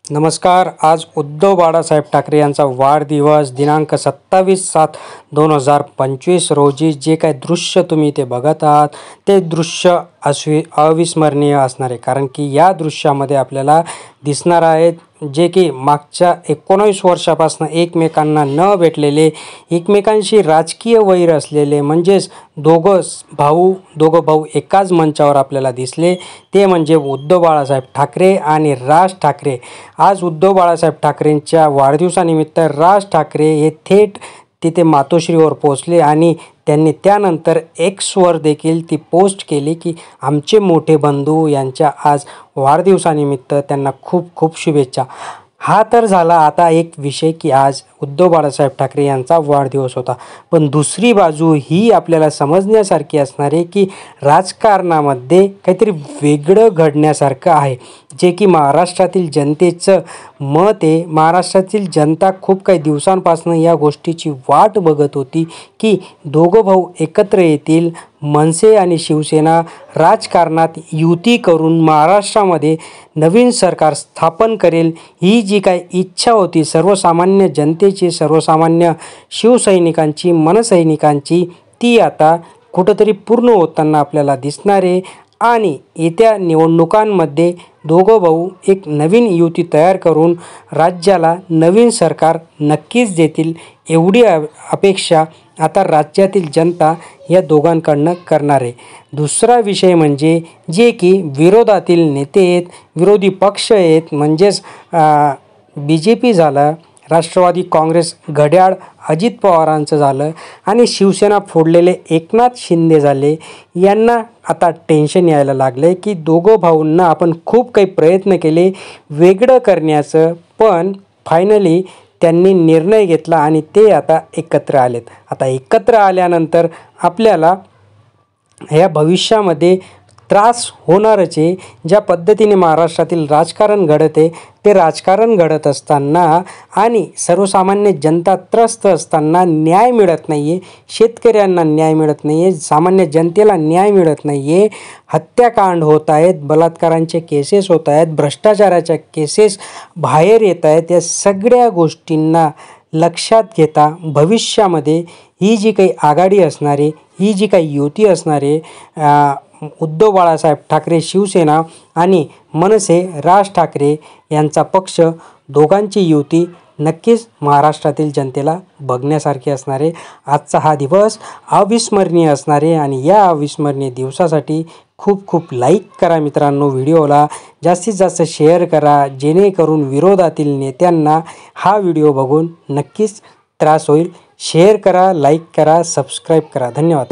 नमस्कार। आज उद्धव बाळासाहेब ठाकरे यांचा वाढदिवस दिनांक 27/7/2025 रोजी जे काही दृश्य तुम्ही इथे बघत आहात ते दृश्य अविस्मरणीय असणार आहे, कारण की या दृश्यामध्ये आपल्याला दिसणार आहेत जे की मागच्या 19 वर्षापासून एकमेकांना न भेटलेले, एकमेकांशी राजकीय वैर असलेले, म्हणजेच दोघं भाऊ एकाच मंचावर आपल्याला दिसले, ते म्हणजे उद्धव बाळासाहेब ठाकरे आणि राज ठाकरे। आज उद्धव बाळासाहेब ठाकरेंच्या वाढदिवसानिमित्त राज ठाकरे हे थेट तिथे मातोश्रीवर पोहोचले आणि त्यांनी त्यानंतर एक्सवर देखील ती पोस्ट केली की आमचे मोठे बंधू यांच्या आज वाढदिवसानिमित्त त्यांना खूप खूप शुभेच्छा। हा तर झाला आता एक विषय की आज उद्धव बाळासाहेब ठाकरे यांचा वाढदिवस होता, पण दुसरी बाजू ही आपल्याला समजण्यासारखी असणार आहे की राजकारणामध्ये काहीतरी वेगळं घडण्यासारखं आहे, जे की महाराष्ट्रातील जनतेचं मत आहे। महाराष्ट्रातील जनता खूप काही दिवसांपासून या गोष्टीची वाट बघत होती की दोघं भाऊ एकत्र येतील, मनसे आणि शिवसेना राजकारणात युती करून महाराष्ट्रामध्ये नवीन सरकार स्थापन करेल, ही जी काही इच्छा होती सर्वसामान्य जनतेची, सर्वसामान्य शिवसैनिकांची, मनसैनिकांची, ती आता कुठंतरी पूर्ण होताना आपल्याला दिसणार आहे। आणि येत्या निवडणुकांमध्ये दोघं भाऊ एक नवीन युती तयार करून राज्याला नवीन सरकार नक्कीच देतील, एवढी अपेक्षा आता राज्यातील जनता या दोघांकडनं करणार आहे। दुसरा विषय म्हणजे जे की विरोधातील नेते आहेत, विरोधी पक्ष आहेत, म्हणजेच BJP झालं, राष्ट्रवादी काँग्रेस घड्याळ अजित पवारांचं झालं आणि शिवसेना फोडलेले एकनाथ शिंदे झाले, यांना आता टेन्शन यायला लागलं आहे की दोघं भाऊंना आपण खूप काही प्रयत्न केले वेगळं करण्याचं, पण फायनली त्यांनी निर्णय घेतला आणि ते आता एकत्र आलेत। आता एकत्र आल्यानंतर आपल्याला ह्या भविष्यामध्ये त्रास होणारच आहे। ज्या पद्धतीने महाराष्ट्रातील राजकारण घडत आहे, ते राजकारण घडत असताना आणि सर्वसामान्य जनता त्रस्त असताना न्याय मिळत नाही आहे, शेतकऱ्यांना न्याय मिळत नाही आहे, सामान्य जनतेला न्याय मिळत नाही आहे, हत्याकांड होत आहेत, बलात्कारांचे केसेस होत आहेत, भ्रष्टाचाराच्या केसेस बाहेर येत आहेत। या सगळ्या गोष्टींना लक्षात घेता भविष्यामध्ये ही जी काही आघाडी असणार आहे, ही जी काही युती असणार आहे, उद्धव बाळासाहेब ठाकरे शिवसेना आणि मनसे राज ठाकरे यांचा पक्ष, दोघांची युती नक्कीच महाराष्ट्रातील जनतेला बघण्यासारखी असणार आहे। आजचा हा दिवस अविस्मरणीय असणार आहे आणि या अविस्मरणीय दिवसासाठी खूप खूप लाईक करा मित्रांनो, व्हिडिओला जास्तीत जास्त शेअर करा, जेणेकरून विरोधातील नेत्यांना हा व्हिडिओ बघून नक्कीच त्रास होईल। शेअर करा, लाईक करा, सबस्क्राईब करा। धन्यवाद।